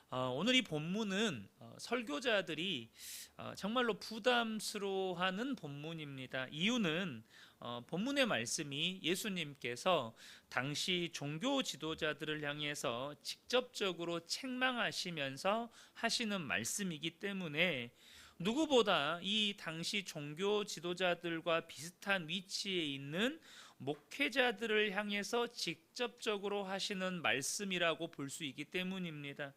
오늘 이 본문은 설교자들이 정말로 부담스러워하는 본문입니다. 이유는 본문의 말씀이 예수님께서 당시 종교 지도자들을 향해서 직접적으로 책망하시면서 하시는 말씀이기 때문에 누구보다 이 당시 종교 지도자들과 비슷한 위치에 있는 목회자들을 향해서 직접적으로 하시는 말씀이라고 볼 수 있기 때문입니다.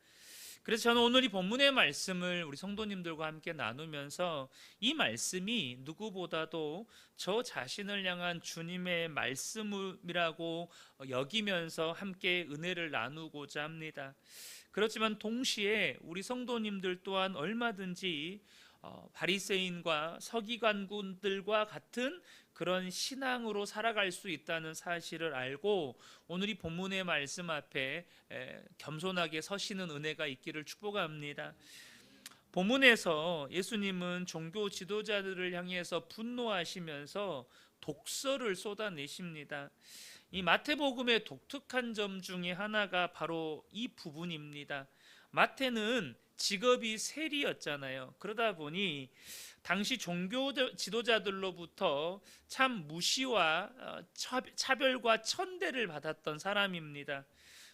그래서 저는 오늘 이 본문의 말씀을 우리 성도님들과 함께 나누면서 이 말씀이 누구보다도 저 자신을 향한 주님의 말씀이라고 여기면서 함께 은혜를 나누고자 합니다. 그렇지만 동시에 우리 성도님들 또한 얼마든지 바리새인과 서기관들과 같은 그런 신앙으로 살아갈 수 있다는 사실을 알고 오늘 이 본문의 말씀 앞에 겸손하게 서시는 은혜가 있기를 축복합니다. 본문에서 예수님은 종교 지도자들을 향해서 분노하시면서 독설을 쏟아내십니다. 이 마태복음의 독특한 점 중에 하나가 바로 이 부분입니다. 마태는 직업이 세리였잖아요. 그러다 보니 당시 종교 지도자들로부터 참 무시와 차별과 천대를 받았던 사람입니다.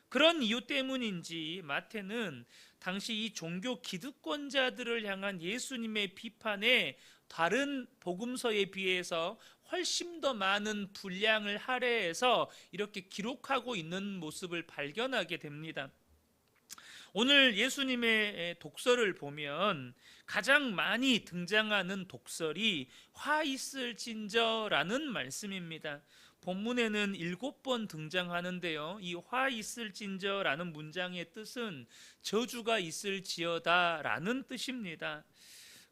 그런 이유 때문인지 마태는 당시 이 종교 기득권자들을 향한 예수님의 비판에 다른 복음서에 비해서 훨씬 더 많은 분량을 할애해서 이렇게 기록하고 있는 모습을 발견하게 됩니다. 오늘 예수님의 독설을 보면 가장 많이 등장하는 독설이 화 있을진저라는 말씀입니다. 본문에는 7번 등장하는데요. 이 화 있을진저라는 문장의 뜻은 저주가 있을지어다라는 뜻입니다.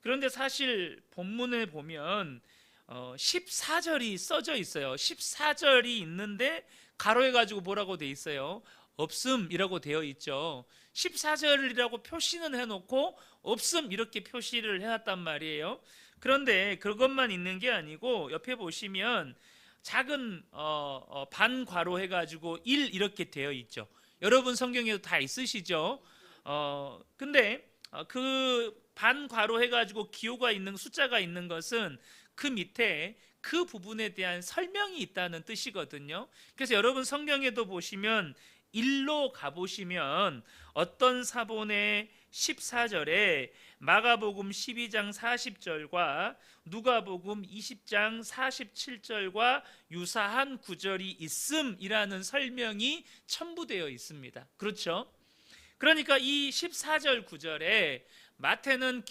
그런데 사실 본문에 보면 14절이 써져 있어요. 14절이 있는데 가로해 가지고 뭐라고 돼 있어요? 없음이라고 되어 있죠. 14절이라고 표시는 해놓고 없음 이렇게 표시를 해놨단 말이에요. 그런데 그것만 있는 게 아니고 옆에 보시면 작은 반괄호 해가지고 1 이렇게 되어 있죠. 여러분 성경에도 다 있으시죠? 근데 그 반괄호 해가지고 기호가 있는 숫자가 있는 것은 그 밑에 그 부분에 대한 설명이 있다는 뜻이거든요. 그래서 여러분 성경에도 보시면 1로 가보시면 어떤 사본의 14절에 마가복음 12장 40절과 누가복음 20장 47절과 유사한 구절이 있음이라는 설명이 첨부되어 있습니다. 그렇죠? 그러니까 이 14절 구절에 마태는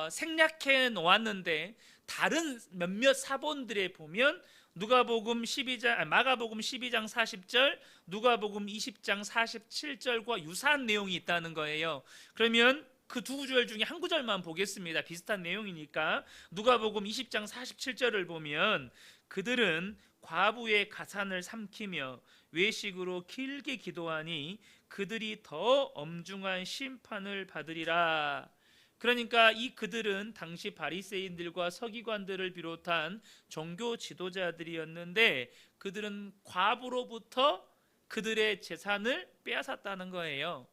생략해 놓았는데 다른 몇몇 사본들에 보면 마가복음 12장 40절, 누가복음 20장 47절과 유사한 내용이 있다는 거예요. 그러면 그 두 구절 중에 한 구절만 보겠습니다. 비슷한 내용이니까. 누가복음 20장 47절을 보면 그들은 과부의 가산을 삼키며 외식으로 길게 기도하니 그들이 더 엄중한 심판을 받으리라. 그러니까 이 그들은 당시 바리새인들과 서기관들을 비롯한 종교 지도자들이었는데 그들은 과부로부터 그들의 재산을 빼앗았다는 거예요.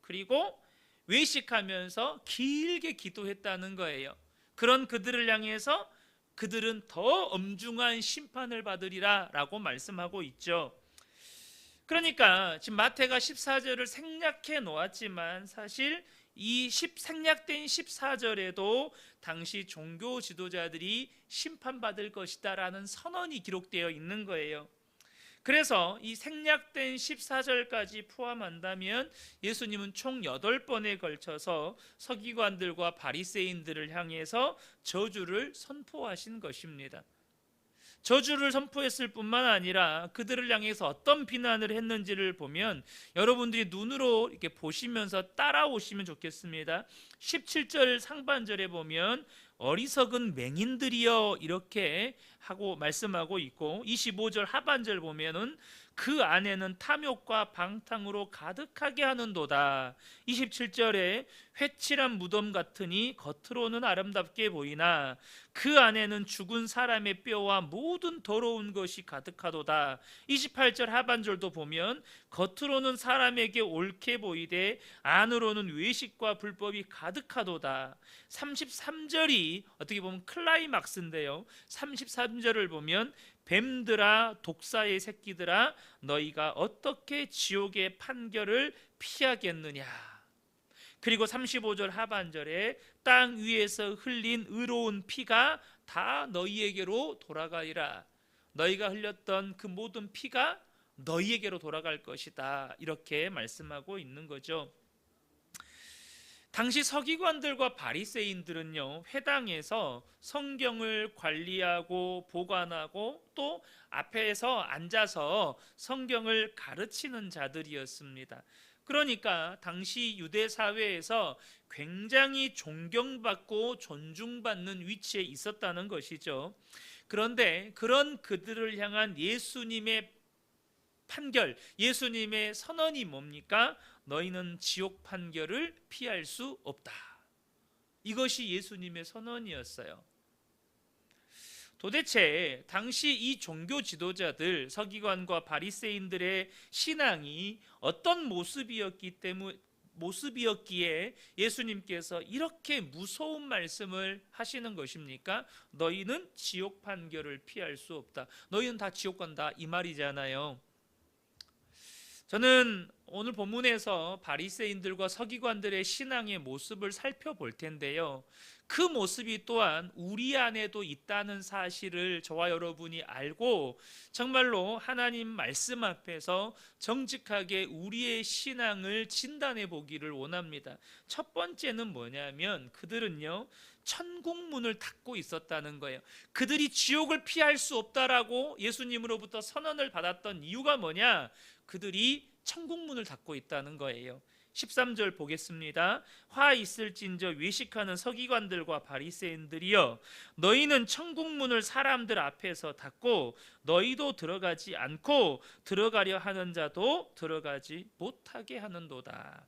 그리고 외식하면서 길게 기도했다는 거예요. 그런 그들을 향해서 그들은 더 엄중한 심판을 받으리라 라고 말씀하고 있죠. 그러니까 지금 마태가 14절을 생략해 놓았지만 사실 이 생략된 14절에도 당시 종교 지도자들이 심판받을 것이다 라는 선언이 기록되어 있는 거예요. 그래서 이 생략된 14절까지 포함한다면 예수님은 총 8번에 걸쳐서 서기관들과 바리새인들을 향해서 저주를 선포하신 것입니다. 저주를 선포했을 뿐만 아니라 그들을 향해서 어떤 비난을 했는지를 보면 여러분들이 눈으로 이렇게 보시면서 따라오시면 좋겠습니다. 17절 상반절에 보면 어리석은 맹인들이여 이렇게 하고 말씀하고 있고 25절 하반절 보면은 그 안에는 탐욕과 방탕으로 가득하게 하는도다. 27절에 회칠한 무덤 같으니 겉으로는 아름답게 보이나 그 안에는 죽은 사람의 뼈와 모든 더러운 것이 가득하도다. 28절 하반절도 보면 겉으로는 사람에게 옳게 보이되 안으로는 외식과 불법이 가득하도다. 33절이 어떻게 보면 클라이막스인데요. 33절을 보면 뱀들아 독사의 새끼들아 너희가 어떻게 지옥의 판결을 피하겠느냐. 그리고 35절 하반절에 땅 위에서 흘린 의로운 피가 다 너희에게로 돌아가리라. 너희가 흘렸던 그 모든 피가 너희에게로 돌아갈 것이다. 이렇게 말씀하고 있는 거죠. 당시 서기관들과 바리새인들은요, 회당에서 성경을 관리하고 보관하고 또 앞에서 앉아서 성경을 가르치는 자들이었습니다. 그러니까 당시 유대 사회에서 굉장히 존경받고 존중받는 위치에 있었다는 것이죠. 그런데 그런 그들을 향한 예수님의 판결, 예수님의 선언이 뭡니까? 너희는 지옥 판결을 피할 수 없다. 이것이 예수님의 선언이었어요. 도대체 당시 이 종교 지도자들, 서기관과 바리새인들의 신앙이 어떤 모습이었기에 예수님께서 이렇게 무서운 말씀을 하시는 것입니까? 너희는 지옥 판결을 피할 수 없다. 너희는 다 지옥 간다, 이 말이잖아요. 저는 오늘 본문에서 바리새인들과 서기관들의 신앙의 모습을 살펴볼 텐데요. 그 모습이 또한 우리 안에도 있다는 사실을 저와 여러분이 알고 정말로 하나님 말씀 앞에서 정직하게 우리의 신앙을 진단해 보기를 원합니다. 첫 번째는 뭐냐면 그들은요, 천국문을 닫고 있었다는 거예요. 그들이 지옥을 피할 수 없다라고 예수님으로부터 선언을 받았던 이유가 뭐냐? 그들이 천국문을 닫고 있다는 거예요. 13절 보겠습니다. 화 있을진저 외식하는 서기관들과 바리새인들이여, 너희는 천국문을 사람들 앞에서 닫고 너희도 들어가지 않고 들어가려 하는 자도 들어가지 못하게 하는도다.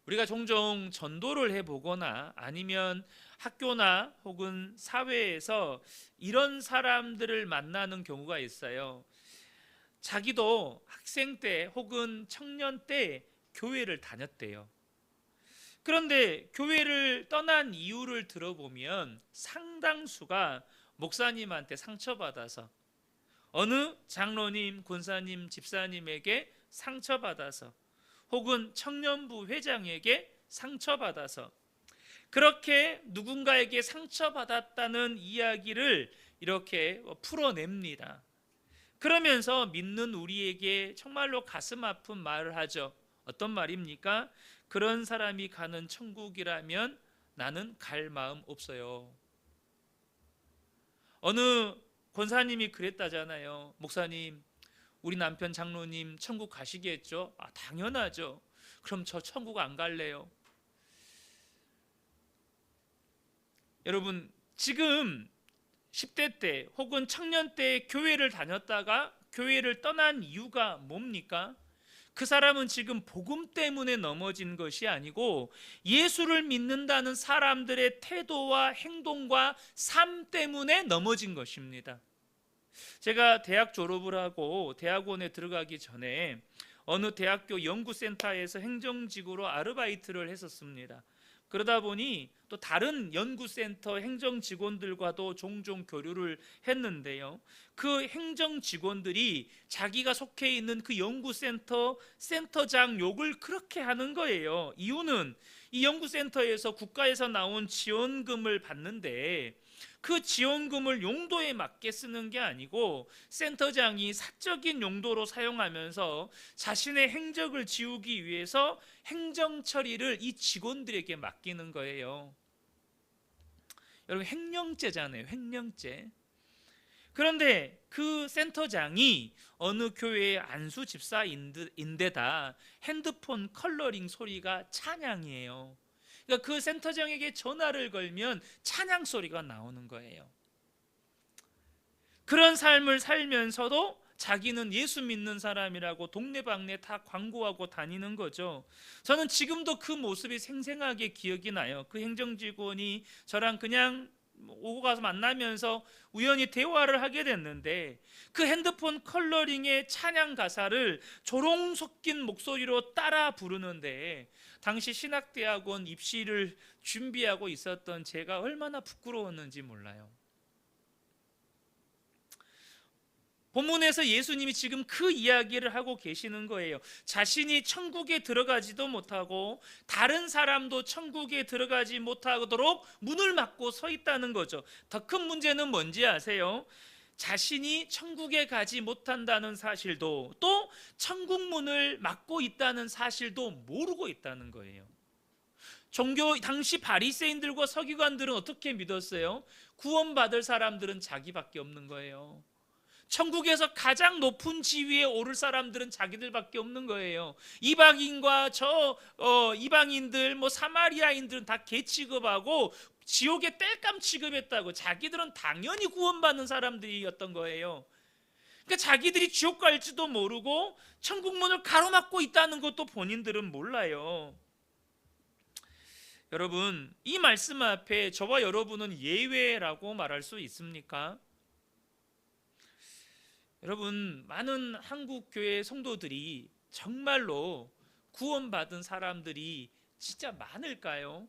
우리가 종종 전도를 해보거나 아니면 학교나 혹은 사회에서 이런 사람들을 만나는 경우가 있어요. 자기도 학생 때 혹은 청년 때 교회를 다녔대요. 그런데 교회를 떠난 이유를 들어보면 상당수가 목사님한테 상처받아서, 어느 장로님, 권사님, 집사님에게 상처받아서, 혹은 청년부 회장에게 상처받아서, 그렇게 누군가에게 상처받았다는 이야기를 이렇게 풀어냅니다. 그러면서 믿는 우리에게 정말로 가슴 아픈 말을 하죠. 어떤 말입니까? 그런 사람이 가는 천국이라면 나는 갈 마음 없어요. 어느 권사님이 그랬다잖아요. 목사님, 우리 남편 장로님 천국 가시겠죠? 아, 당연하죠. 그럼 저 천국 안 갈래요. 여러분, 지금 10대 때 혹은 청년 때 교회를 다녔다가 교회를 떠난 이유가 뭡니까? 그 사람은 지금 복음 때문에 넘어진 것이 아니고 예수를 믿는다는 사람들의 태도와 행동과 삶 때문에 넘어진 것입니다. 제가 대학 졸업을 하고 대학원에 들어가기 전에 어느 대학교 연구센터에서 행정직으로 아르바이트를 했었습니다. 그러다 보니 또 다른 연구센터 행정 직원들과도 종종 교류를 했는데요. 그 행정 직원들이 자기가 속해 있는 그 연구센터 센터장 욕을 그렇게 하는 거예요. 이유는 이 연구센터에서 국가에서 나온 지원금을 받는데 그 지원금을 용도에 맞게 쓰는 게 아니고 센터장이 사적인 용도로 사용하면서 자신의 행적을 지우기 위해서 행정 처리를 이 직원들에게 맡기는 거예요. 여러분, 횡령죄잖아요. 횡령죄. 그런데 그 센터장이 어느 교회의 안수 집사인데다 핸드폰 컬러링 소리가 찬양이에요. 그러니까 그 센터장에게 전화를 걸면 찬양 소리가 나오는 거예요. 그런 삶을 살면서도 자기는 예수 믿는 사람이라고 동네방네 다 광고하고 다니는 거죠. 저는 지금도 그 모습이 생생하게 기억이 나요. 그 행정직원이 저랑 그냥 오고 가서 만나면서 우연히 대화를 하게 됐는데, 그 핸드폰 컬러링의 찬양 가사를 조롱 섞인 목소리로 따라 부르는데, 당시 신학대학원 입시를 준비하고 있었던 제가 얼마나 부끄러웠는지 몰라요. 본문에서 예수님이 지금 그 이야기를 하고 계시는 거예요. 자신이 천국에 들어가지도 못하고 다른 사람도 천국에 들어가지 못하도록 문을 막고 서 있다는 거죠. 더 큰 문제는 뭔지 아세요? 자신이 천국에 가지 못한다는 사실도, 또 천국 문을 막고 있다는 사실도 모르고 있다는 거예요. 당시 바리새인들과 서기관들은 어떻게 믿었어요? 구원받을 사람들은 자기밖에 없는 거예요. 천국에서 가장 높은 지위에 오를 사람들은 자기들밖에 없는 거예요. 이방인과 이방인들, 사마리아인들은 다 개 취급하고 지옥에 땔감 취급했다고. 자기들은 당연히 구원받는 사람들이었던 거예요. 그러니까 자기들이 지옥 갈지도 모르고 천국 문을 가로막고 있다는 것도 본인들은 몰라요. 여러분, 이 말씀 앞에 저와 여러분은 예외라고 말할 수 있습니까? 여러분, 많은 한국 교회 성도들이 정말로 구원받은 사람들이 진짜 많을까요?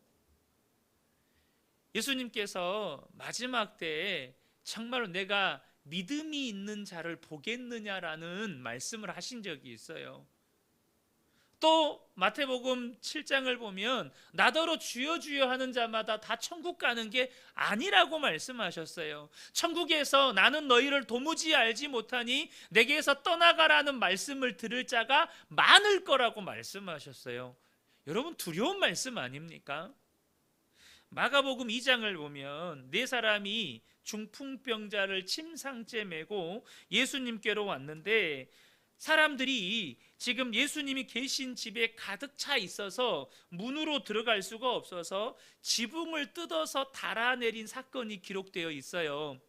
예수님께서 마지막 때에 정말로 내가 믿음이 있는 자를 보겠느냐라는 말씀을 하신 적이 있어요. 또 마태복음 7장을 보면 나더러 주여 주여 하는 자마다 다 천국 가는 게 아니라고 말씀하셨어요. 천국에서 나는 너희를 도무지 알지 못하니 내게서 떠나가라는 말씀을 들을 자가 많을 거라고 말씀하셨어요. 여러분, 두려운 말씀 아닙니까? 마가복음 2장을 보면 네 사람이 중풍병자를 침상째 메고 예수님께로 왔는데, 사람들이 지금 예수님이 계신 집에 가득 차 있어서 문으로 들어갈 수가 없어서 지붕을 뜯어서 달아내린 사건이 기록되어 있어요.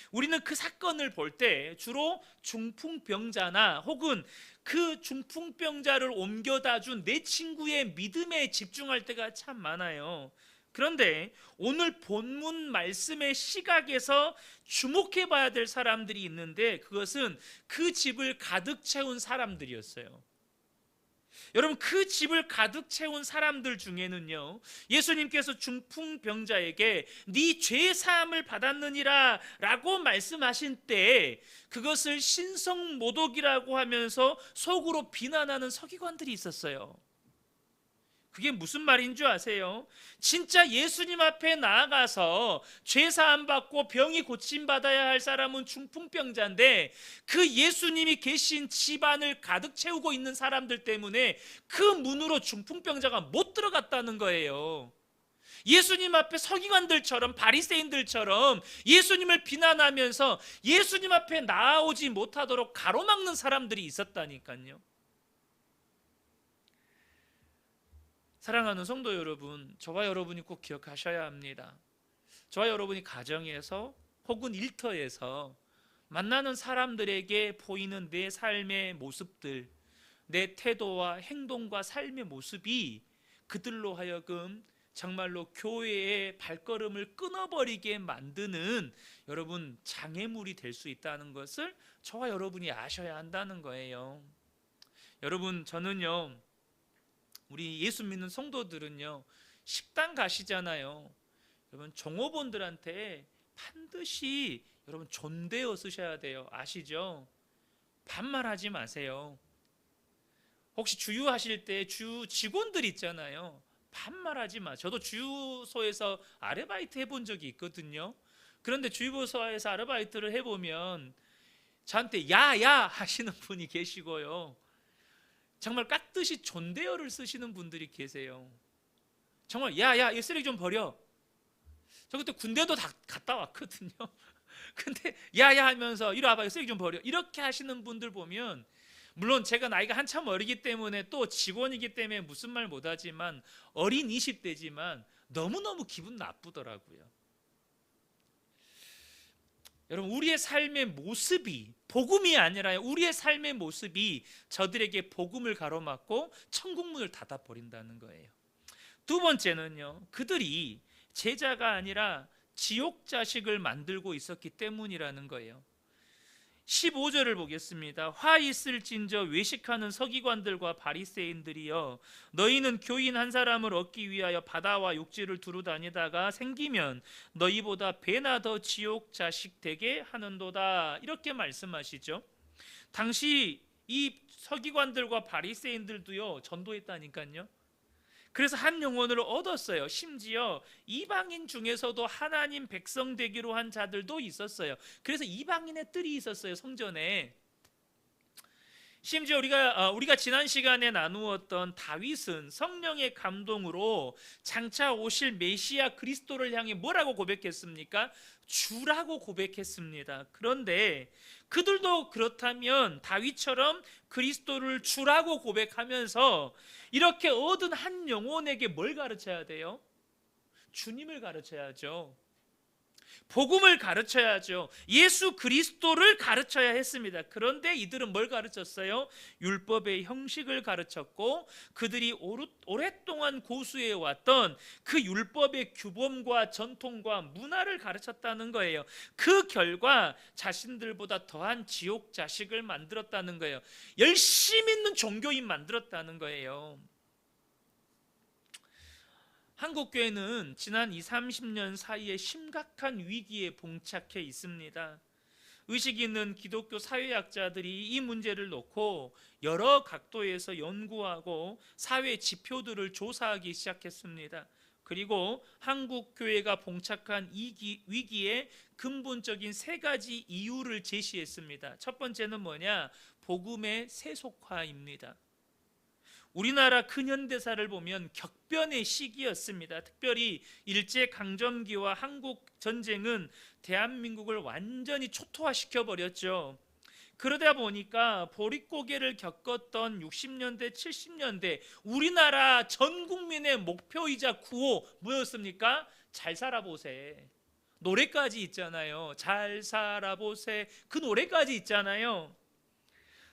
우리는 그 사건을 볼 때 주로 중풍병자나 혹은 그 중풍병자를 옮겨다 준 내 친구의 믿음에 집중할 때가 참 많아요. 그런데 오늘 본문 말씀의 시각에서 주목해 봐야 될 사람들이 있는데, 그것은 그 집을 가득 채운 사람들이었어요. 여러분, 그 집을 가득 채운 사람들 중에는요, 예수님께서 중풍병자에게 네 죄 사함을 받았느니라 라고 말씀하신 때 그것을 신성모독이라고 하면서 속으로 비난하는 서기관들이 있었어요. 그게 무슨 말인 줄 아세요? 진짜 예수님 앞에 나아가서 죄 사함 받고 병이 고침 받아야 할 사람은 중풍병자인데, 그 예수님이 계신 집안을 가득 채우고 있는 사람들 때문에 그 문으로 중풍병자가 못 들어갔다는 거예요. 예수님 앞에 서기관들처럼, 바리새인들처럼 예수님을 비난하면서 예수님 앞에 나아오지 못하도록 가로막는 사람들이 있었다니까요. 사랑하는 성도 여러분, 저와 여러분이 꼭 기억하셔야 합니다. 저와 여러분이 가정에서 혹은 일터에서 만나는 사람들에게 보이는 내 삶의 모습들, 내 태도와 행동과 삶의 모습이 그들로 하여금 정말로 교회의 발걸음을 끊어버리게 만드는 여러분 장애물이 될 수 있다는 것을 저와 여러분이 아셔야 한다는 거예요. 여러분, 저는요, 우리 예수 믿는 성도들은요, 식당 가시잖아요. 여러분, 종업원들한테 반드시 여러분 존대어 쓰셔야 돼요. 아시죠? 반말하지 마세요. 혹시 주유하실 때 주 직원들 있잖아요. 반말하지 마. 저도 주유소에서 아르바이트 해본 적이 있거든요. 그런데 주유소에서 아르바이트를 해보면 저한테 야야 하시는 분이 계시고요, 정말 깍듯이 존대어를 쓰시는 분들이 계세요. 정말 야야 이 쓰레기 좀 버려. 저 그때 군대도 다 갔다 왔거든요. 근데 야야 하면서 이리 와봐, 쓰레기 좀 버려, 이렇게 하시는 분들 보면, 물론 제가 나이가 한참 어리기 때문에 또 직원이기 때문에 무슨 말 못하지만 어린 20대지만 너무너무 기분 나쁘더라고요. 여러분, 우리의 삶의 모습이, 복음이 아니라 우리의 삶의 모습이 저들에게 복음을 가로막고 천국문을 닫아버린다는 거예요. 두 번째는요, 그들이 제자가 아니라 지옥 자식을 만들고 있었기 때문이라는 거예요. 15절을 보겠습니다. 화 있을진저 외식하는 서기관들과 바리새인들이여, 너희는 교인 한 사람을 얻기 위하여 바다와 욕지를 두루 다니다가 생기면 너희보다 배나 더 지옥 자식 되게 하는도다. 이렇게 말씀하시죠. 당시 이 서기관들과 바리새인들도요, 전도했다니까요. 그래서 한 영혼을 얻었어요. 심지어 이방인 중에서도 하나님 백성 되기로 한 자들도 있었어요. 그래서 이방인의 뜰이 있었어요, 성전에. 심지어 우리가 지난 시간에 나누었던 다윗은 성령의 감동으로 장차 오실 메시아 그리스도를 향해 뭐라고 고백했습니까? 주라고 고백했습니다. 그런데 그들도 그렇다면 다윗처럼 그리스도를 주라고 고백하면서 이렇게 얻은 한 영혼에게 뭘 가르쳐야 돼요? 주님을 가르쳐야죠. 복음을 가르쳐야죠. 예수 그리스도를 가르쳐야 했습니다. 그런데 이들은 뭘 가르쳤어요? 율법의 형식을 가르쳤고, 그들이 오랫동안 고수해 왔던 그 율법의 규범과 전통과 문화를 가르쳤다는 거예요. 그 결과 자신들보다 더한 지옥 자식을 만들었다는 거예요. 열심히 있는 종교인 만들었다는 거예요. 한국교회는 지난 20-30년 사이에 심각한 위기에 봉착해 있습니다. 의식 있는 기독교 사회학자들이 이 문제를 놓고 여러 각도에서 연구하고 사회 지표들을 조사하기 시작했습니다. 그리고 한국교회가 봉착한 이 위기의 근본적인 세 가지 이유를 제시했습니다. 첫 번째는 뭐냐? 복음의 세속화입니다. 우리나라 근현대사를 보면 격변의 시기였습니다. 특별히 일제강점기와 한국전쟁은 대한민국을 완전히 초토화시켜 버렸죠. 그러다 보니까 보릿고개를 겪었던 60년대, 70년대 우리나라 전 국민의 목표이자 구호 뭐였습니까? 잘 살아보세. 노래까지 있잖아요. 잘 살아보세. 그 노래까지 있잖아요.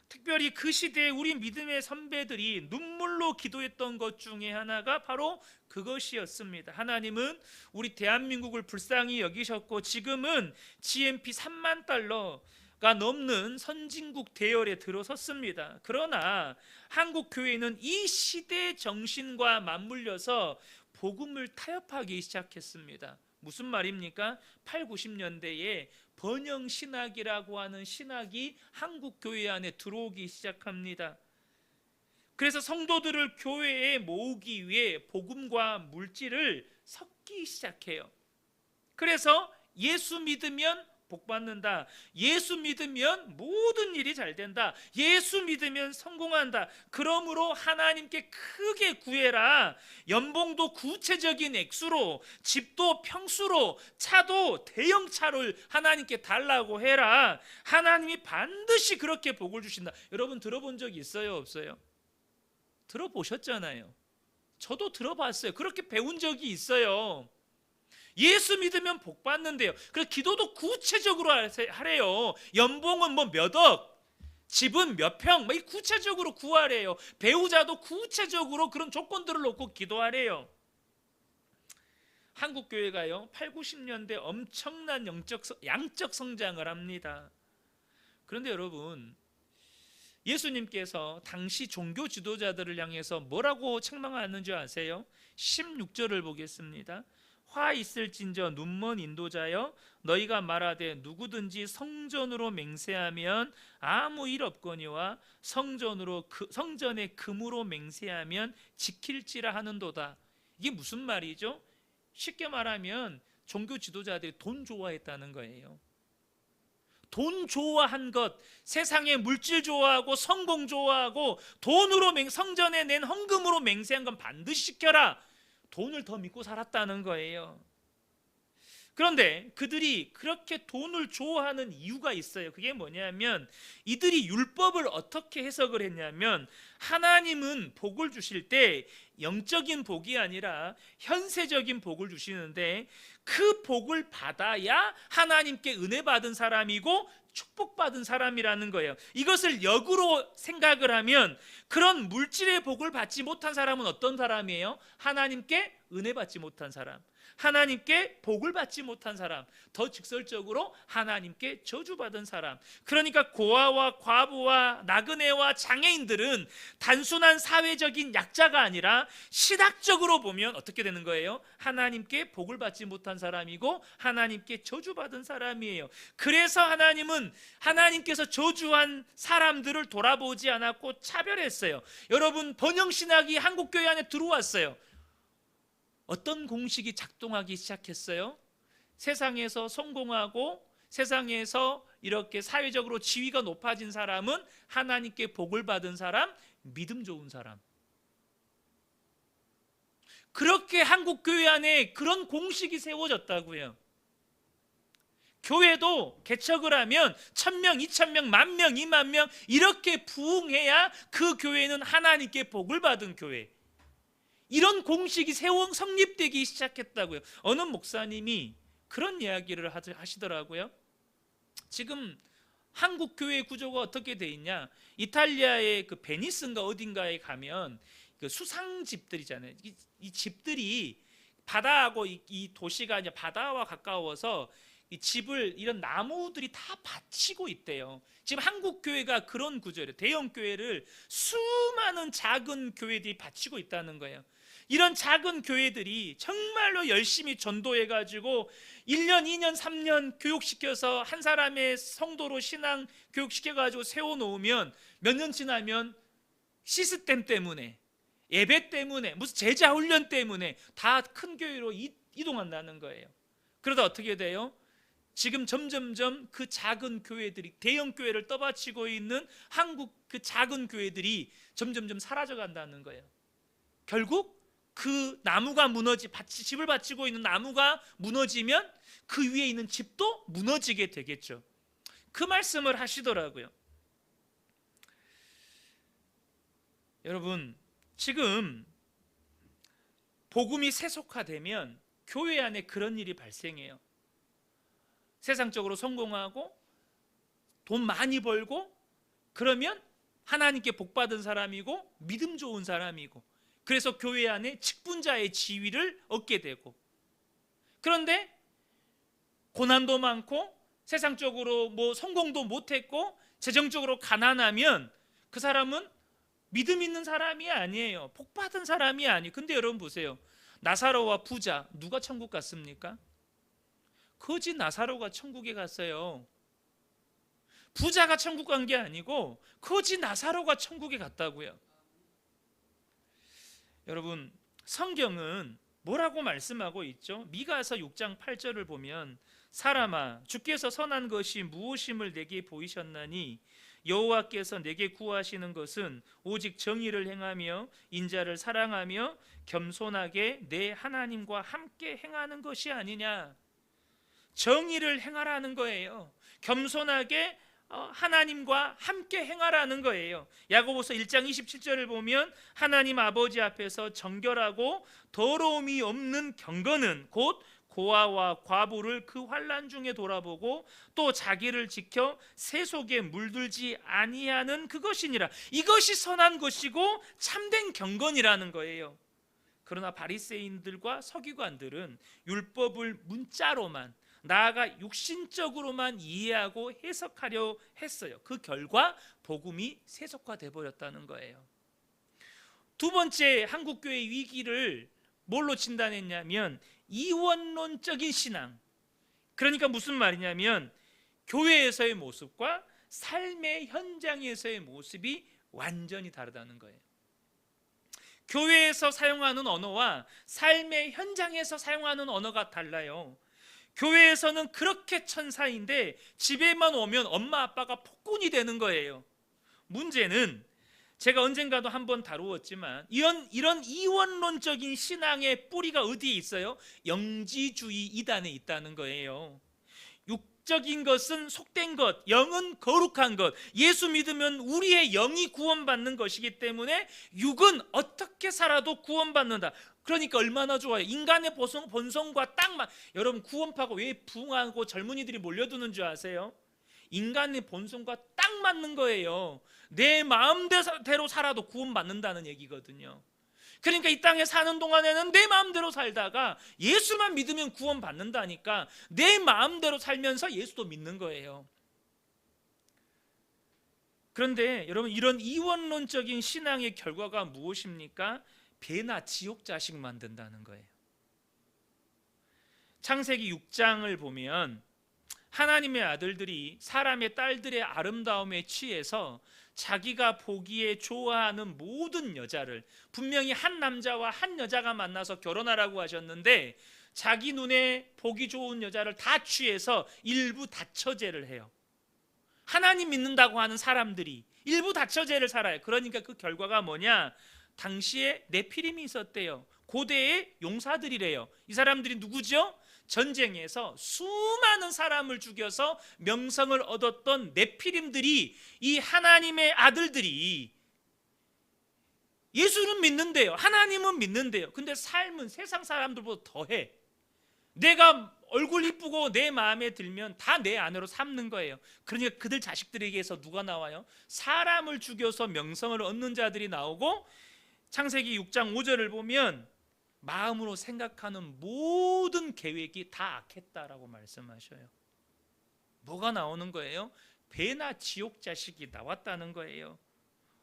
특별히 그 시대에 우리 믿음의 선배들이 눈물로 기도했던 것 중에 하나가 바로 그것이었습니다. 하나님은 우리 대한민국을 불쌍히 여기셨고 지금은 GNP 3만 달러가 넘는 선진국 대열에 들어섰습니다. 그러나 한국 교회는 이 시대의 정신과 맞물려서 복음을 타협하기 시작했습니다. 무슨 말입니까? 8, 90년대에 번영 신학이라고 하는 신학이 한국 교회 안에 들어오기 시작합니다. 그래서 성도들을 교회에 모으기 위해 복음과 물질을 섞기 시작해요. 그래서 예수 믿으면 복 받는다. 예수 믿으면 모든 일이 잘 된다. 예수 믿으면 성공한다. 그러므로 하나님께 크게 구해라. 연봉도 구체적인 액수로, 집도 평수로, 차도 대형차를 하나님께 달라고 해라. 하나님이 반드시 그렇게 복을 주신다. 여러분 들어본 적 있어요, 없어요? 들어보셨잖아요. 저도 들어봤어요. 그렇게 배운 적이 있어요. 예수 믿으면 복 받는데요. 그래서 기도도 구체적으로 하래요. 연봉은 뭐 몇 억, 집은 몇 평, 뭐 구체적으로 구하래요. 배우자도 구체적으로 그런 조건들을 놓고 기도하래요. 한국 교회가요 8, 90년대 엄청난 양적 성장을 합니다. 그런데 여러분, 예수님께서 당시 종교 지도자들을 향해서 뭐라고 책망하는지 아세요? 16절을 보겠습니다. 화 있을진저 눈먼 인도자여, 너희가 말하되 누구든지 성전으로 맹세하면 아무 일 없거니와 성전의 금으로 맹세하면 지킬지라 하는도다. 이게 무슨 말이죠? 쉽게 말하면 종교 지도자들이 돈 좋아했다는 거예요. 돈 좋아한 것, 세상에 물질 좋아하고 성공 좋아하고 돈으로 성전에 낸 헌금으로 맹세한 건 반드시 지켜라. 돈을 더 믿고 살았다는 거예요. 그런데 그들이 그렇게 돈을 좋아하는 이유가 있어요. 그게 뭐냐면 이들이 율법을 어떻게 해석을 했냐면, 하나님은 복을 주실 때 영적인 복이 아니라 현세적인 복을 주시는데 그 복을 받아야 하나님께 은혜 받은 사람이고 축복받은 사람이라는 거예요. 이것을 역으로 생각을 하면 그런 물질의 복을 받지 못한 사람은 어떤 사람이에요? 하나님께 은혜 받지 못한 사람, 하나님께 복을 받지 못한 사람, 더 직설적으로 하나님께 저주받은 사람. 그러니까 고아와 과부와 나그네와 장애인들은 단순한 사회적인 약자가 아니라 신학적으로 보면 어떻게 되는 거예요? 하나님께 복을 받지 못한 사람이고 하나님께 저주받은 사람이에요. 그래서 하나님은 하나님께서 저주한 사람들을 돌아보지 않았고 차별했어요. 여러분, 번영신학이 한국교회 안에 들어왔어요. 어떤 공식이 작동하기 시작했어요? 세상에서 성공하고 세상에서 이렇게 사회적으로 지위가 높아진 사람은 하나님께 복을 받은 사람, 믿음 좋은 사람. 그렇게 한국교회 안에 그런 공식이 세워졌다고요. 교회도 개척을 하면 1000명, 2000명, 10,000명, 20,000명 이렇게 부흥해야 그 교회는 하나님께 복을 받은 교회. 이런 공식이 성립되기 시작했다고요. 어느 목사님이 그런 이야기를 하시더라고요. 지금 한국 교회 구조가 어떻게 돼 있냐? 이탈리아의 그 베니스인가 어딘가에 가면 그 수상집들이잖아요. 이 집들이 바다하고 이 도시가 이제 바다와 가까워서 이 집을 이런 나무들이 다 받치고 있대요. 지금 한국 교회가 그런 구조예요. 대형 교회를 수많은 작은 교회들이 받치고 있다는 거예요. 이런 작은 교회들이 정말로 열심히 전도해가지고 1년, 2년, 3년 교육시켜서 한 사람의 성도로 신앙 교육시켜가지고 세워놓으면 몇 년 지나면 시스템 때문에, 예배 때문에, 무슨 제자 훈련 때문에 다 큰 교회로 이동한다는 거예요. 그러다 어떻게 돼요? 지금 점점점 그 작은 교회들이 대형 교회를 떠받치고 있는 한국 그 작은 교회들이 점점점 사라져 간다는 거예요. 결국 그 나무가 집을 받치고 있는 나무가 무너지면 그 위에 있는 집도 무너지게 되겠죠. 그 말씀을 하시더라고요. 여러분, 지금 복음이 세속화되면 교회 안에 그런 일이 발생해요. 세상적으로 성공하고 돈 많이 벌고 그러면 하나님께 복받은 사람이고 믿음 좋은 사람이고, 그래서 교회 안에 직분자의 지위를 얻게 되고, 그런데 고난도 많고 세상적으로 뭐 성공도 못했고 재정적으로 가난하면 그 사람은 믿음 있는 사람이 아니에요. 복받은 사람이 아니에요. 근데 여러분 보세요. 나사로와 부자, 누가 천국 갔습니까? 거지 나사로가 천국에 갔어요. 부자가 천국 간 게 아니고 거지 나사로가 천국에 갔다고요. 여러분, 성경은 뭐라고 말씀하고 있죠? 미가서 6장 8절을 보면 사람아, 주께서 선한 것이 무엇임을 내게 보이셨나니 여호와께서 내게 구하시는 것은 오직 정의를 행하며 인자를 사랑하며 겸손하게 내 하나님과 함께 행하는 것이 아니냐. 정의를 행하라는 거예요. 겸손하게 하나님과 함께 행하라는 거예요. 야고보서 1장 27절을 보면 하나님 아버지 앞에서 정결하고 더러움이 없는 경건은 곧 고아와 과부를 그 환난 중에 돌아보고 또 자기를 지켜 세속에 물들지 아니하는 그것이니라. 이것이 선한 것이고 참된 경건이라는 거예요. 그러나 바리새인들과 서기관들은 율법을 문자로만, 나아가 육신적으로만 이해하고 해석하려 했어요. 그 결과 복음이 세속화돼 버렸다는 거예요. 두 번째 한국교회의 위기를 뭘로 진단했냐면 이원론적인 신앙. 그러니까 무슨 말이냐면 교회에서의 모습과 삶의 현장에서의 모습이 완전히 다르다는 거예요. 교회에서 사용하는 언어와 삶의 현장에서 사용하는 언어가 달라요. 교회에서는 그렇게 천사인데 집에만 오면 엄마 아빠가 폭군이 되는 거예요. 문제는 제가 언젠가도 한번 다루었지만 이런 이원론적인 신앙의 뿌리가 어디에 있어요? 영지주의 이단에 있다는 거예요. 육적인 것은 속된 것, 영은 거룩한 것, 예수 믿으면 우리의 영이 구원받는 것이기 때문에 육은 어떻게 어떻게 살아도 구원받는다. 그러니까 얼마나 좋아요. 인간의 본성과 딱 여러분 구원파가 왜 부흥하고 젊은이들이 몰려드는 줄 아세요? 인간의 본성과 딱 맞는 거예요. 내 마음대로 살아도 구원받는다는 얘기거든요. 그러니까 이 땅에 사는 동안에는 내 마음대로 살다가 예수만 믿으면 구원받는다니까 내 마음대로 살면서 예수도 믿는 거예요. 그런데 여러분 이런 이원론적인 신앙의 결과가 무엇입니까? 배나 지옥 자식 만든다는 거예요. 창세기 6장을 보면 하나님의 아들들이 사람의 딸들의 아름다움에 취해서 자기가 보기에 좋아하는 모든 여자를, 분명히 한 남자와 한 여자가 만나서 결혼하라고 하셨는데 자기 눈에 보기 좋은 여자를 다 취해서 일부 다처제를 해요. 하나님 믿는다고 하는 사람들이 일부 다처제를 살아요. 그러니까 그 결과가 뭐냐? 당시에 네피림이 있었대요. 고대의 용사들이래요. 이 사람들이 누구죠? 전쟁에서 수많은 사람을 죽여서 명성을 얻었던 네피림들이, 이 하나님의 아들들이 예수는 믿는데요, 하나님은 믿는데요. 근데 삶은 세상 사람들보다 더해. 내가 얼굴 이쁘고 내 마음에 들면 다 내 안으로 삼는 거예요. 그러니까 그들 자식들에게서 누가 나와요? 사람을 죽여서 명성을 얻는 자들이 나오고, 창세기 6장 5절을 보면 마음으로 생각하는 모든 계획이 다 악했다라고 말씀하셔요. 뭐가 나오는 거예요? 배나 지옥 자식이 나왔다는 거예요.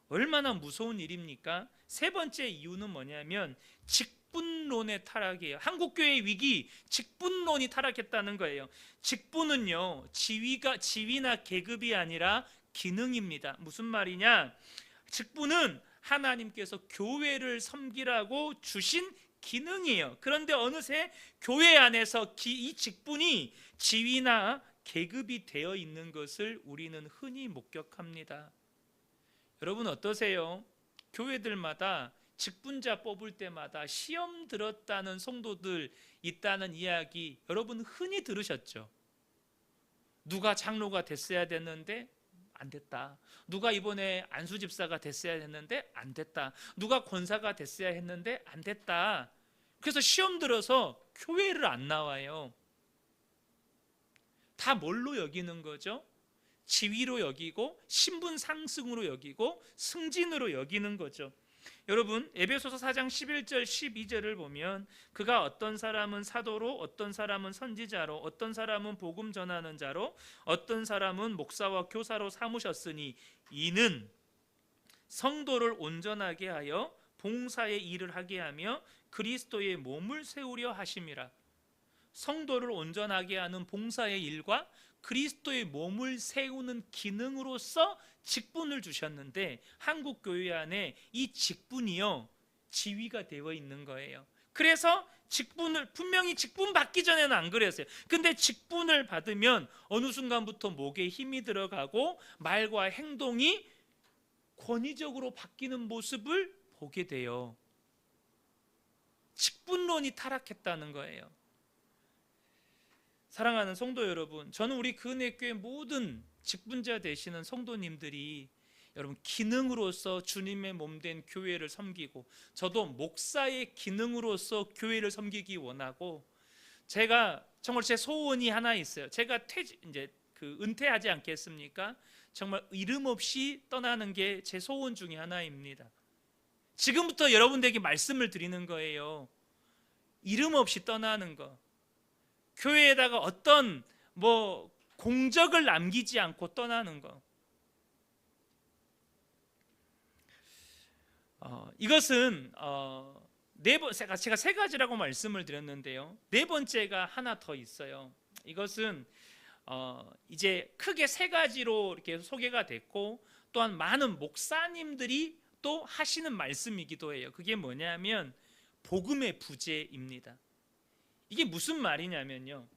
얼마나 무서운 일입니까? 세 번째 이유는 뭐냐면 직분론의 타락이에요. 한국교회의 위기, 직분론이 타락했다는 거예요. 직분은요, 지위나 계급이 아니라 기능입니다. 무슨 말이냐? 직분은 하나님께서 교회를 섬기라고 주신 기능이에요. 그런데 어느새 교회 안에서 이 직분이 지위나 계급이 되어 있는 것을 우리는 흔히 목격합니다. 여러분 어떠세요? 교회들마다 직분자 뽑을 때마다 시험 들었다는 성도들 있다는 이야기 여러분 흔히 들으셨죠? 누가 장로가 됐어야 됐는데 안 됐다. 누가 이번에 안수집사가 됐어야 했는데 안 됐다. 누가 권사가 됐어야 했는데 안 됐다. 그래서 시험 들어서 교회를 안 나와요. 다 뭘로 여기는 거죠? 지위로 여기고 신분 상승으로 여기고 승진으로 여기는 거죠. 여러분 에베소서 4장 11절 12절을 보면 그가 어떤 사람은 사도로, 어떤 사람은 선지자로, 어떤 사람은 복음 전하는 자로, 어떤 사람은 목사와 교사로 삼으셨으니 이는 성도를 온전하게 하여 봉사의 일을 하게 하며 그리스도의 몸을 세우려 하심이라. 성도를 온전하게 하는 봉사의 일과 그리스도의 몸을 세우는 기능으로서 직분을 주셨는데 한국 교회 안에 이 직분이요 지위가 되어 있는 거예요. 그래서 직분을 분명히 직분 받기 전에는 안 그랬어요. 근데 직분을 받으면 어느 순간부터 목에 힘이 들어가고 말과 행동이 권위적으로 바뀌는 모습을 보게 돼요. 직분론이 타락했다는 거예요. 사랑하는 성도 여러분, 저는 우리 그은혜교회 모든 직분자 되시는 성도님들이 여러분 기능으로서 주님의 몸된 교회를 섬기고, 저도 목사의 기능으로서 교회를 섬기기 원하고, 제가 정말 제 소원이 하나 있어요. 제가 이제 은퇴하지 않겠습니까? 정말 이름 없이 떠나는 게 제 소원 중에 하나입니다. 지금부터 여러분들에게 말씀을 드리는 거예요. 이름 없이 떠나는 거. 교회에다가 어떤 공적을 남기지 않고 떠나는 거. 이것은 제가 세 가지라고 말씀을 드렸는데요. 네 번째가 하나 더 있어요. 이것은 이제 크게 세 가지로 이렇게 소개가 됐고, 또한 많은 목사님들이 또 하시는 말씀이기도 해요. 그게 뭐냐면 복음의 부재입니다. 이게 무슨 말이냐면요,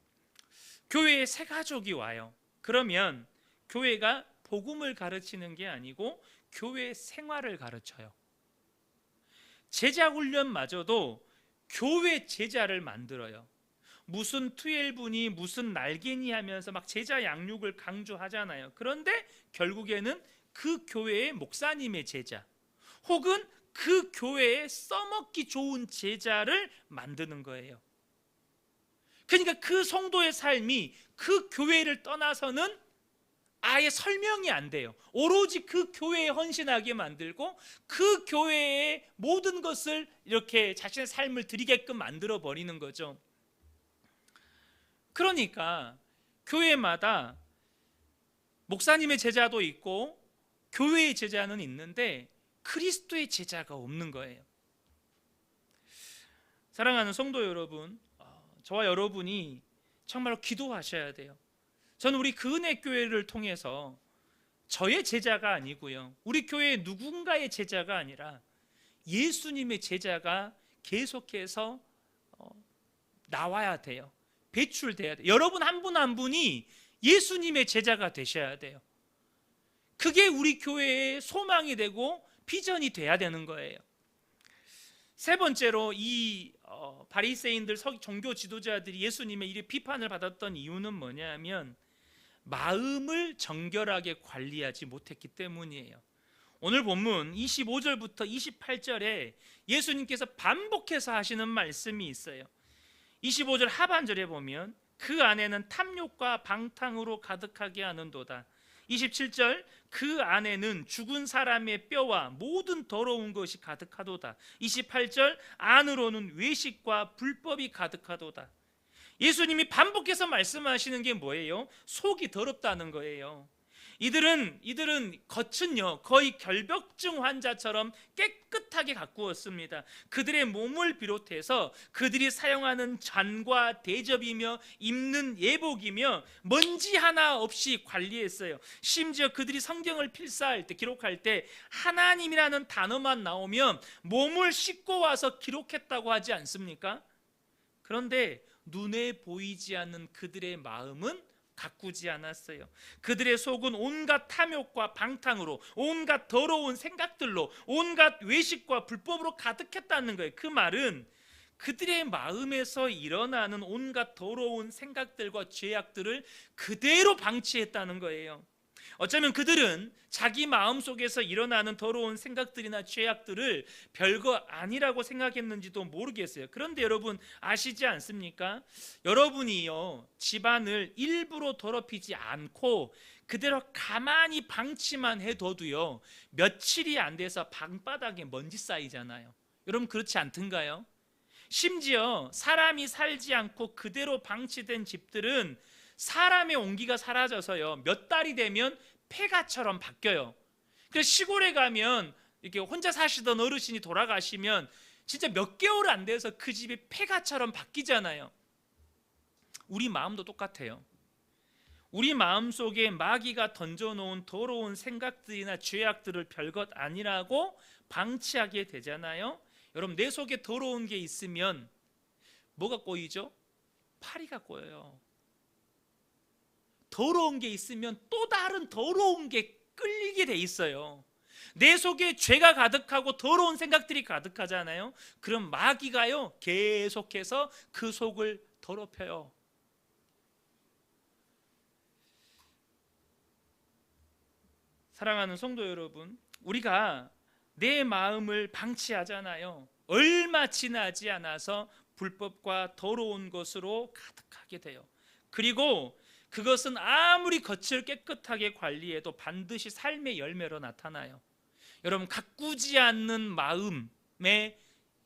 교회에 새 가족이 와요. 그러면 교회가 복음을 가르치는 게 아니고 교회 생활을 가르쳐요. 제자 훈련마저도 교회 제자를 만들어요. 무슨 12니 무슨 날개니 하면서 막 제자 양육을 강조하잖아요. 그런데 결국에는 그 교회의 목사님의 제자, 혹은 그 교회에 써먹기 좋은 제자를 만드는 거예요. 그러니까 그 성도의 삶이 그 교회를 떠나서는 아예 설명이 안 돼요. 오로지 그 교회에 헌신하게 만들고 그 교회의 모든 것을 이렇게 자신의 삶을 드리게끔 만들어 버리는 거죠. 그러니까 교회마다 목사님의 제자도 있고 교회의 제자는 있는데 그리스도의 제자가 없는 거예요. 사랑하는 성도 여러분, 저와 여러분이 정말로 기도하셔야 돼요. 저는 우리 그은혜 교회를 통해서 저의 제자가 아니고요, 우리 교회의 누군가의 제자가 아니라 예수님의 제자가 계속해서 나와야 돼요. 배출돼야 돼요. 여러분 한 분 한 분이 예수님의 제자가 되셔야 돼요. 그게 우리 교회의 소망이 되고 비전이 돼야 되는 거예요. 세 번째로 이 바리새인들 종교 지도자들이 예수님의 이 비판을 받았던 이유는 뭐냐면 마음을 정결하게 관리하지 못했기 때문이에요. 오늘 본문 25절부터 28절에 예수님께서 반복해서 하시는 말씀이 있어요. 25절 하반절에 보면 그 안에는 탐욕과 방탕으로 가득하게 하는도다. 27절 그 안에는 죽은 사람의 뼈와 모든 더러운 것이 가득하도다. 28절 안으로는 외식과 불법이 가득하도다. 예수님이 반복해서 말씀하시는 게 뭐예요? 속이 더럽다는 거예요. 이들은 겉은요 거의 결벽증 환자처럼 깨끗하게 가꾸었습니다. 그들의 몸을 비롯해서 그들이 사용하는 잔과 대접이며 입는 예복이며 먼지 하나 없이 관리했어요. 심지어 그들이 성경을 필사할 때, 기록할 때 하나님이라는 단어만 나오면 몸을 씻고 와서 기록했다고 하지 않습니까? 그런데 눈에 보이지 않는 그들의 마음은 가꾸지 않았어요. 그들의 속은 온갖 탐욕과 방탕으로, 온갖 더러운 생각들로, 온갖 외식과 불법으로 가득했다는 거예요. 그 말은 그들의 마음에서 일어나는 온갖 더러운 생각들과 죄악들을 그대로 방치했다는 거예요. 어쩌면 그들은 자기 마음속에서 일어나는 더러운 생각들이나 죄악들을 별거 아니라고 생각했는지도 모르겠어요. 그런데 여러분 아시지 않습니까? 여러분이요 집안을 일부러 더럽히지 않고 그대로 가만히 방치만 해둬도요 며칠이 안 돼서 방바닥에 먼지 쌓이잖아요. 여러분 그렇지 않던가요? 심지어 사람이 살지 않고 그대로 방치된 집들은 사람의 온기가 사라져서요 몇 달이 되면 폐가처럼 바뀌어요. 그래서 시골에 가면 이렇게 혼자 사시던 어르신이 돌아가시면 진짜 몇 개월 안 돼서 그 집이 폐가처럼 바뀌잖아요. 우리 마음도 똑같아요. 우리 마음속에 마귀가 던져놓은 더러운 생각들이나 죄악들을 별것 아니라고 방치하게 되잖아요. 여러분 내 속에 더러운 게 있으면 뭐가 꼬이죠? 파리가 꼬여요. 더러운 게 있으면 또 다른 더러운 게 끌리게 돼 있어요. 내 속에 죄가 가득하고 더러운 생각들이 가득하잖아요. 그럼 마귀가요 계속해서 그 속을 더럽혀요. 사랑하는 성도 여러분, 우리가 내 마음을 방치하잖아요. 얼마 지나지 않아서 불법과 더러운 것으로 가득하게 돼요. 그리고 그것은 아무리 겉을 깨끗하게 관리해도 반드시 삶의 열매로 나타나요. 여러분 가꾸지 않는 마음의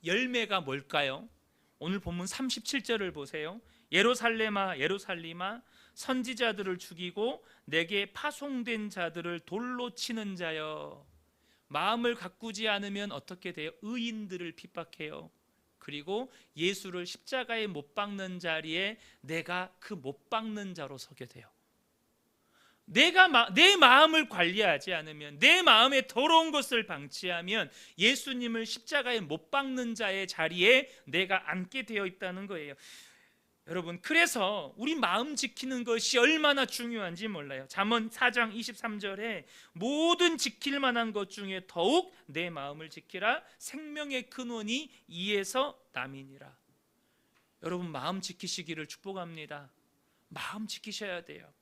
열매가 뭘까요? 오늘 본문 37절을 보세요. 예루살렘아 예루살렘아 선지자들을 죽이고 내게 파송된 자들을 돌로 치는 자여. 마음을 가꾸지 않으면 어떻게 돼요? 의인들을 핍박해요. 그리고 예수를 십자가에 못 박는 자리에 내가 그 못 박는 자로 서게 돼요. 내 마음을 관리하지 않으면, 내 마음에 더러운 것을 방치하면 예수님을 십자가에 못 박는 자의 자리에 내가 앉게 되어 있다는 거예요. 여러분 그래서 우리 마음 지키는 것이 얼마나 중요한지 몰라요. 잠언 4장 23절에 모든 지킬 만한 것 중에 더욱 내 마음을 지키라. 생명의 근원이 이에서 남이니라. 여러분 마음 지키시기를 축복합니다. 마음 지키셔야 돼요.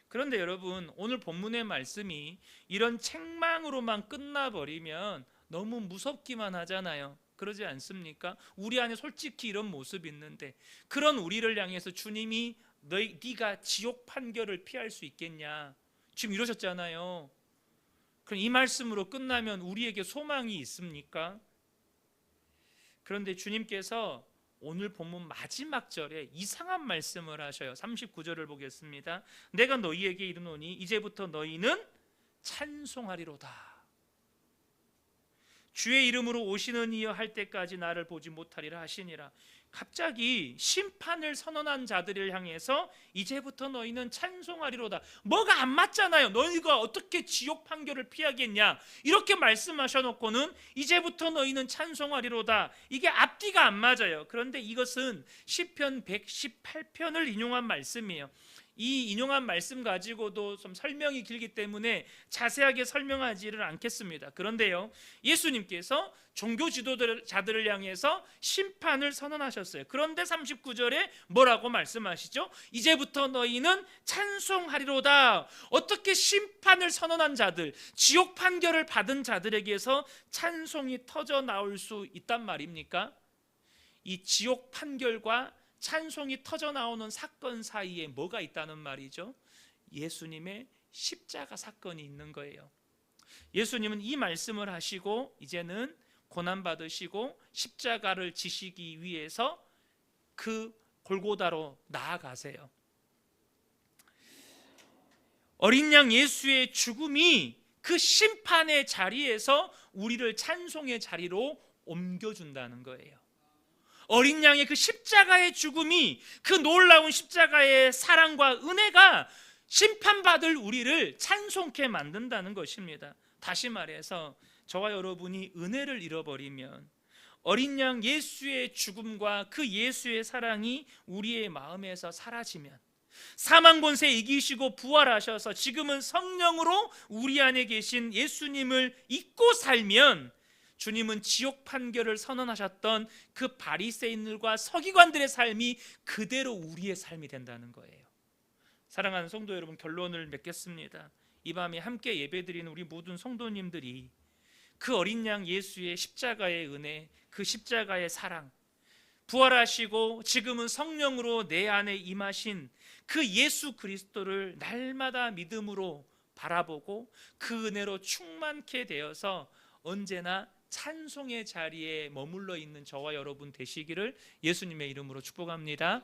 그런데 여러분 오늘 본문의 말씀이 이런 책망으로만 끝나버리면 너무 무섭기만 하잖아요. 그러지 않습니까? 우리 안에 솔직히 이런 모습이 있는데, 그런 우리를 향해서 주님이 네가 지옥 판결을 피할 수 있겠냐, 지금 이러셨잖아요. 그럼 이 말씀으로 끝나면 우리에게 소망이 있습니까? 그런데 주님께서 오늘 본문 마지막 절에 이상한 말씀을 하셔요. 39절을 보겠습니다. 내가 너희에게 이르노니 이제부터 너희는 찬송하리로다. 주의 이름으로 오시는 이여 할 때까지 나를 보지 못하리라 하시니라. 갑자기 심판을 선언한 자들을 향해서 이제부터 너희는 찬송하리로다. 뭐가 안 맞잖아요. 너희가 어떻게 지옥 판결을 피하겠냐, 이렇게 말씀하셔놓고는 이제부터 너희는 찬송하리로다. 이게 앞뒤가 안 맞아요. 그런데 이것은 시편 118편을 인용한 말씀이에요. 이 인용한 말씀 가지고도 좀 설명이 길기 때문에 자세하게 설명하지를 않겠습니다. 그런데요, 예수님께서 종교 지도자들을 향해서 심판을 선언하셨어요. 그런데 39절에 뭐라고 말씀하시죠? 이제부터 너희는 찬송하리로다. 어떻게 심판을 선언한 자들, 지옥 판결을 받은 자들에게서 찬송이 터져 나올 수 있단 말입니까? 이 지옥 판결과 찬송이 터져 나오는 사건 사이에 뭐가 있다는 말이죠? 예수님의 십자가 사건이 있는 거예요. 예수님은 이 말씀을 하시고 이제는 고난받으시고 십자가를 지시기 위해서 그 골고다로 나아가세요. 어린 양 예수의 죽음이 그 심판의 자리에서 우리를 찬송의 자리로 옮겨준다는 거예요. 어린 양의 그 십자가의 죽음이, 그 놀라운 십자가의 사랑과 은혜가 심판받을 우리를 찬송케 만든다는 것입니다. 다시 말해서 저와 여러분이 은혜를 잃어버리면, 어린 양 예수의 죽음과 그 예수의 사랑이 우리의 마음에서 사라지면, 사망 권세 이기시고 부활하셔서 지금은 성령으로 우리 안에 계신 예수님을 잊고 살면, 주님은 지옥 판결을 선언하셨던 그 바리새인들과 서기관들의 삶이 그대로 우리의 삶이 된다는 거예요. 사랑하는 성도 여러분, 결론을 맺겠습니다. 이 밤에 함께 예배드리는 우리 모든 성도님들이 그 어린 양 예수의 십자가의 은혜, 그 십자가의 사랑, 부활하시고 지금은 성령으로 내 안에 임하신 그 예수 그리스도를 날마다 믿음으로 바라보고 그 은혜로 충만케 되어서 언제나 찬송의 자리에 머물러 있는 저와 여러분 되시기를 예수님의 이름으로 축복합니다.